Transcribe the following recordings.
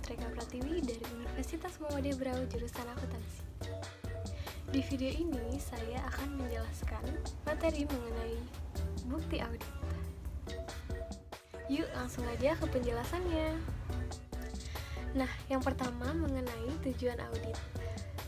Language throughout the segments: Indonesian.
Putrika Pratiwi dari Universitas Muhammadiyah Brau jurusan akuntansi. Di video ini saya akan menjelaskan materi mengenai bukti audit. Yuk langsung aja ke penjelasannya. Nah, yang pertama mengenai tujuan audit.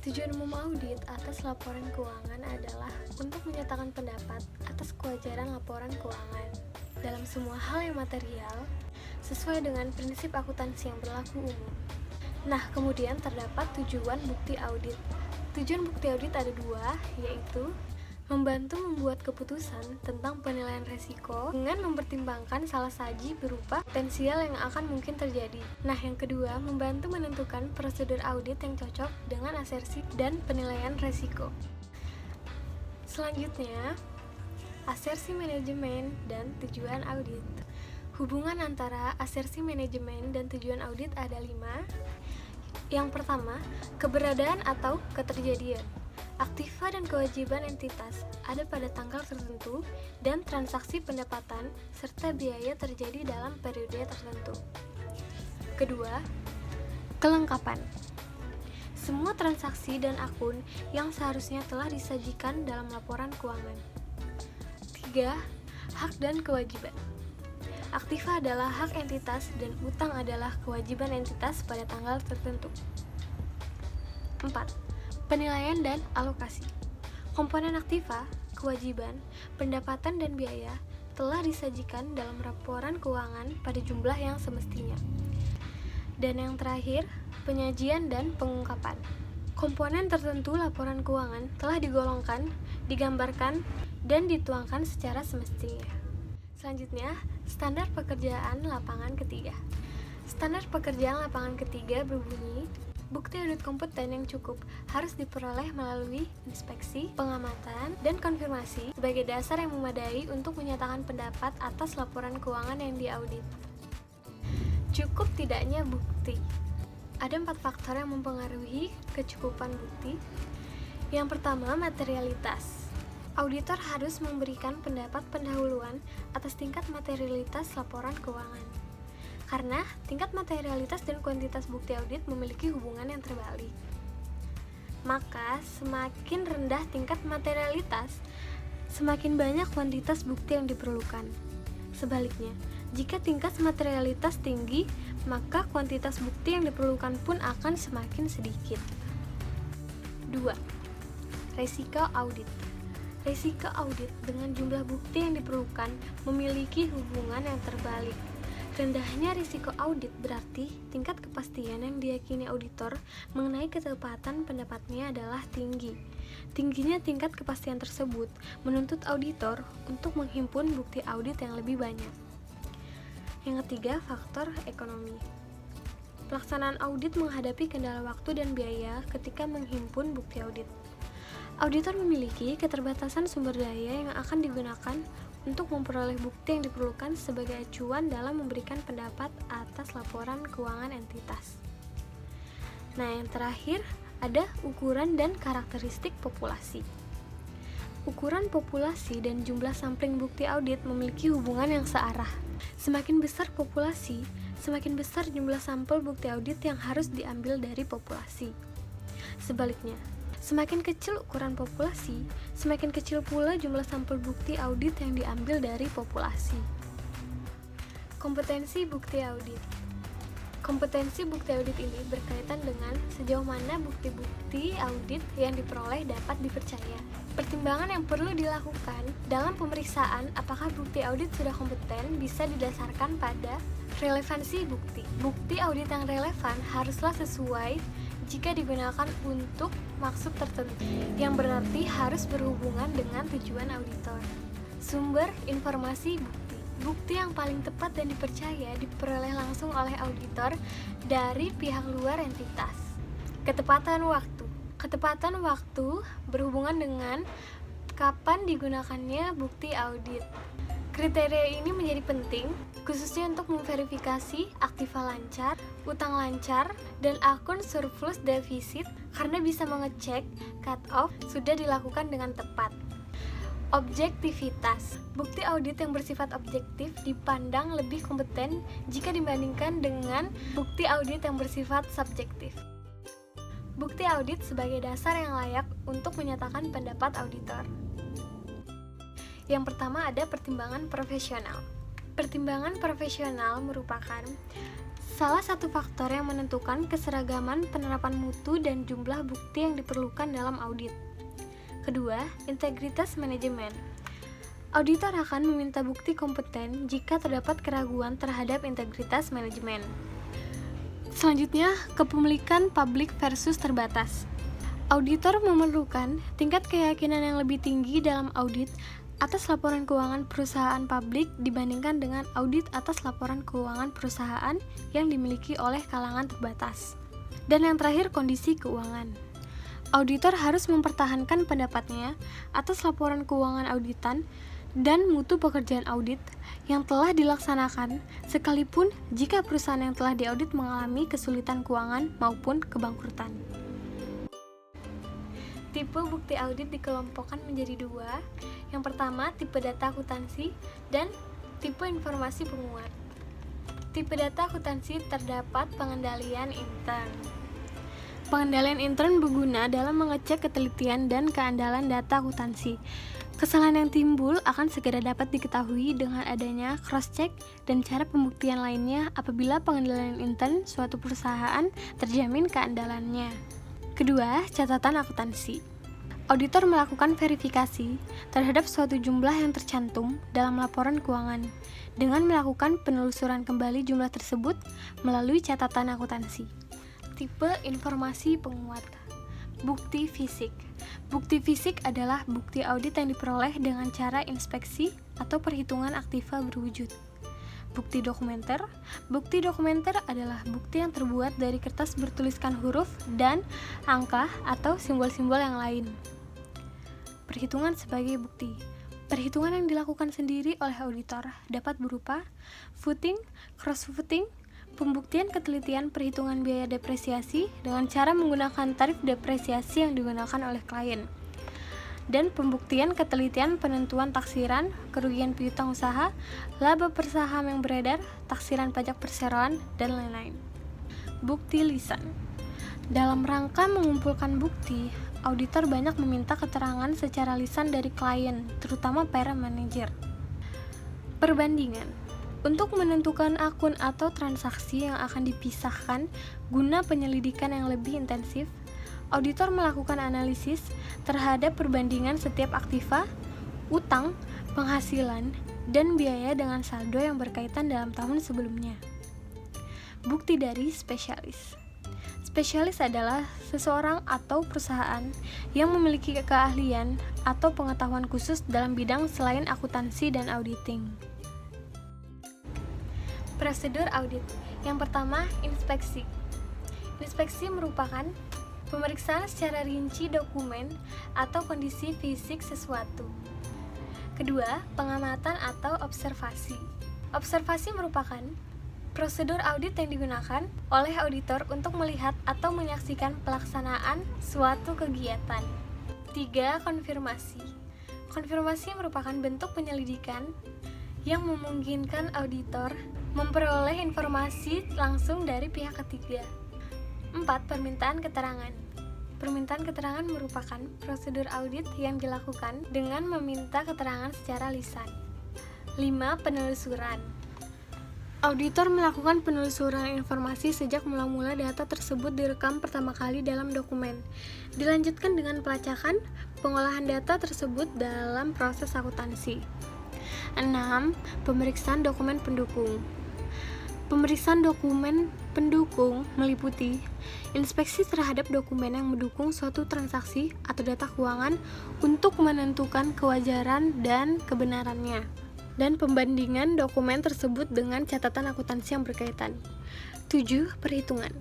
Tujuan umum audit atas laporan keuangan adalah untuk menyatakan pendapat atas kewajaran laporan keuangan dalam semua hal yang material sesuai dengan prinsip akuntansi yang berlaku umum. Nah, kemudian terdapat tujuan bukti audit. Tujuan bukti audit ada dua, yaitu membantu membuat keputusan tentang penilaian risiko dengan mempertimbangkan salah saji berupa potensial yang akan mungkin terjadi. Nah, yang kedua, membantu menentukan prosedur audit yang cocok dengan asersi dan penilaian risiko. Selanjutnya, asersi manajemen dan tujuan audit. Hubungan antara asersi manajemen dan tujuan audit ada 5. Yang pertama, keberadaan atau keterjadian. Aktiva dan kewajiban entitas ada pada tanggal tertentu dan transaksi pendapatan serta biaya terjadi dalam periode tertentu. Kedua, kelengkapan. Semua transaksi dan akun yang seharusnya telah disajikan dalam laporan keuangan. 3. Hak dan kewajiban. Aktiva adalah hak entitas dan utang adalah kewajiban entitas pada tanggal tertentu. 4. Penilaian dan alokasi. Komponen aktiva, kewajiban, pendapatan dan biaya telah disajikan dalam laporan keuangan pada jumlah yang semestinya. Dan yang terakhir, penyajian dan pengungkapan. Komponen tertentu laporan keuangan telah digolongkan, digambarkan, dan dituangkan secara semestinya. Selanjutnya, standar pekerjaan lapangan ketiga. Standar pekerjaan lapangan ketiga berbunyi, bukti audit kompeten yang cukup harus diperoleh melalui inspeksi, pengamatan, dan konfirmasi sebagai dasar yang memadai untuk menyatakan pendapat atas laporan keuangan yang diaudit. Cukup tidaknya bukti. Ada 4 faktor yang mempengaruhi kecukupan bukti. Yang pertama, materialitas. Auditor harus memberikan pendapat pendahuluan atas tingkat materialitas laporan keuangan. Karena tingkat materialitas dan kuantitas bukti audit memiliki hubungan yang terbalik. Maka, semakin rendah tingkat materialitas, semakin banyak kuantitas bukti yang diperlukan. Sebaliknya, jika tingkat materialitas tinggi, maka kuantitas bukti yang diperlukan pun akan semakin sedikit. 2. Risiko audit. Risiko audit dengan jumlah bukti yang diperlukan memiliki hubungan yang terbalik. Rendahnya risiko audit berarti tingkat kepastian yang diyakini auditor mengenai ketepatan pendapatnya adalah tinggi. Tingginya tingkat kepastian tersebut menuntut auditor untuk menghimpun bukti audit yang lebih banyak. Yang ketiga, faktor ekonomi. Pelaksanaan audit menghadapi kendala waktu dan biaya ketika menghimpun bukti audit. Auditor memiliki keterbatasan sumber daya yang akan digunakan untuk memperoleh bukti yang diperlukan sebagai acuan dalam memberikan pendapat atas laporan keuangan entitas. Nah, yang terakhir ada ukuran dan karakteristik populasi. Ukuran populasi dan jumlah sampling bukti audit memiliki hubungan yang searah. Semakin besar populasi, semakin besar jumlah sampel bukti audit yang harus diambil dari populasi. Sebaliknya, semakin kecil ukuran populasi, semakin kecil pula jumlah sampel bukti audit yang diambil dari populasi. Kompetensi bukti audit. Kompetensi bukti audit ini berkaitan dengan sejauh mana bukti-bukti audit yang diperoleh dapat dipercaya. Pertimbangan yang perlu dilakukan dalam pemeriksaan apakah bukti audit sudah kompeten bisa didasarkan pada relevansi bukti. Bukti audit yang relevan haruslah sesuai jika digunakan untuk maksud tertentu, yang berarti harus berhubungan dengan tujuan auditor. Sumber informasi bukti. Bukti yang paling tepat dan dipercaya diperoleh langsung oleh auditor dari pihak luar entitas. Ketepatan waktu. Ketepatan waktu berhubungan dengan kapan digunakannya bukti audit. Kriteria ini menjadi penting, khususnya untuk memverifikasi aktiva lancar, utang lancar, dan akun surplus defisit karena bisa mengecek cut-off sudah dilakukan dengan tepat. Objektivitas. Bukti audit yang bersifat objektif dipandang lebih kompeten jika dibandingkan dengan bukti audit yang bersifat subjektif. Bukti audit sebagai dasar yang layak untuk menyatakan pendapat auditor. Yang pertama ada pertimbangan profesional. Pertimbangan profesional merupakan salah satu faktor yang menentukan keseragaman penerapan mutu dan jumlah bukti yang diperlukan dalam audit. Kedua, integritas manajemen. Auditor akan meminta bukti kompeten jika terdapat keraguan terhadap integritas manajemen. Selanjutnya, kepemilikan publik versus terbatas. Auditor memerlukan tingkat keyakinan yang lebih tinggi dalam audit atas laporan keuangan perusahaan publik dibandingkan dengan audit atas laporan keuangan perusahaan yang dimiliki oleh kalangan terbatas. Dan yang terakhir, kondisi keuangan. Auditor harus mempertahankan pendapatnya atas laporan keuangan auditan dan mutu pekerjaan audit yang telah dilaksanakan, sekalipun jika perusahaan yang telah diaudit mengalami kesulitan keuangan maupun kebangkrutan. Tipe bukti audit dikelompokkan menjadi dua. Yang pertama, tipe data akuntansi dan tipe informasi penguat. Tipe data akuntansi terdapat pengendalian intern. Pengendalian intern berguna dalam mengecek ketelitian dan keandalan data akuntansi. Kesalahan yang timbul akan segera dapat diketahui dengan adanya cross-check dan cara pembuktian lainnya apabila pengendalian intern suatu perusahaan terjamin keandalannya. Kedua, catatan akuntansi. Auditor melakukan verifikasi terhadap suatu jumlah yang tercantum dalam laporan keuangan dengan melakukan penelusuran kembali jumlah tersebut melalui catatan akuntansi. Tipe informasi penguat. Bukti fisik. Bukti fisik adalah bukti audit yang diperoleh dengan cara inspeksi atau perhitungan aktiva berwujud. Bukti dokumenter. Bukti dokumenter adalah bukti yang terbuat dari kertas bertuliskan huruf dan angka atau simbol-simbol yang lain. Perhitungan sebagai bukti. Perhitungan yang dilakukan sendiri oleh auditor dapat berupa footing, cross-footing, pembuktian ketelitian perhitungan biaya depresiasi dengan cara menggunakan tarif depresiasi yang digunakan oleh klien, dan pembuktian ketelitian penentuan taksiran, kerugian piutang usaha, laba per saham yang beredar, taksiran pajak perseroan, dan lain-lain. Bukti lisan. Dalam rangka mengumpulkan bukti, auditor banyak meminta keterangan secara lisan dari klien, terutama para manajer. Perbandingan. Untuk menentukan akun atau transaksi yang akan dipisahkan guna penyelidikan yang lebih intensif, auditor melakukan analisis terhadap perbandingan setiap aktiva, utang, penghasilan, dan biaya dengan saldo yang berkaitan dalam tahun sebelumnya. Bukti dari spesialis. Spesialis adalah seseorang atau perusahaan yang memiliki keahlian atau pengetahuan khusus dalam bidang selain akuntansi dan auditing. Prosedur audit. Yang pertama, inspeksi. Inspeksi merupakan pemeriksaan secara rinci dokumen atau kondisi fisik sesuatu. Kedua, pengamatan atau observasi. Observasi merupakan prosedur audit yang digunakan oleh auditor untuk melihat atau menyaksikan pelaksanaan suatu kegiatan. 3. Konfirmasi. Konfirmasi merupakan bentuk penyelidikan yang memungkinkan auditor memperoleh informasi langsung dari pihak ketiga. 4. Permintaan keterangan. Permintaan keterangan merupakan prosedur audit yang dilakukan dengan meminta keterangan secara lisan. 5. Penelusuran. Auditor melakukan penelusuran informasi sejak mula-mula data tersebut direkam pertama kali dalam dokumen. Dilanjutkan dengan pelacakan, pengolahan data tersebut dalam proses akuntansi. 6. Pemeriksaan dokumen pendukung. Pemeriksaan dokumen pendukung meliputi inspeksi terhadap dokumen yang mendukung suatu transaksi atau data keuangan untuk menentukan kewajaran dan kebenarannya, dan pembandingan dokumen tersebut dengan catatan akuntansi yang berkaitan. 7. Perhitungan.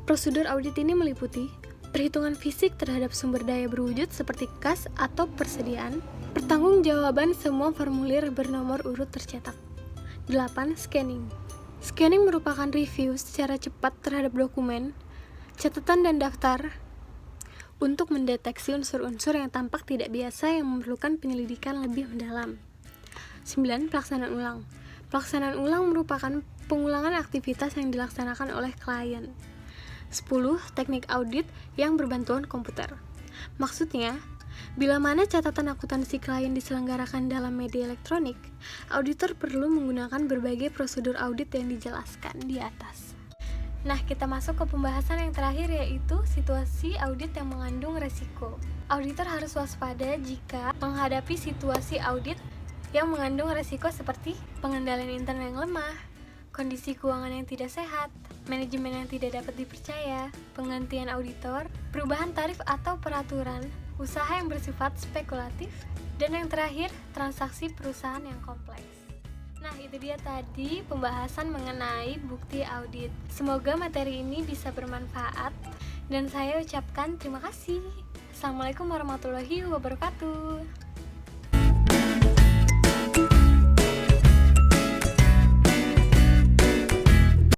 Prosedur audit ini meliputi perhitungan fisik terhadap sumber daya berwujud seperti kas atau persediaan, pertanggungjawaban semua formulir bernomor urut tercetak. 8. Scanning. Scanning merupakan review secara cepat terhadap dokumen, catatan dan daftar untuk mendeteksi unsur-unsur yang tampak tidak biasa yang memerlukan penyelidikan lebih mendalam. 9. Pelaksanaan ulang. Pelaksanaan ulang merupakan pengulangan aktivitas yang dilaksanakan oleh klien. 10. Teknik audit yang berbantuan komputer. Maksudnya, bila mana catatan akuntansi klien diselenggarakan dalam media elektronik, auditor perlu menggunakan berbagai prosedur audit yang dijelaskan di atas. Nah, kita masuk ke pembahasan yang terakhir, yaitu situasi audit yang mengandung resiko. Auditor harus waspada jika menghadapi situasi audit yang mengandung resiko seperti pengendalian internal yang lemah, kondisi keuangan yang tidak sehat, manajemen yang tidak dapat dipercaya, penggantian auditor, perubahan tarif atau peraturan, usaha yang bersifat spekulatif, dan yang terakhir, transaksi perusahaan yang kompleks. Nah, itu dia tadi pembahasan mengenai bukti audit. Semoga materi ini bisa bermanfaat dan saya ucapkan terima kasih. Assalamualaikum warahmatullahi wabarakatuh.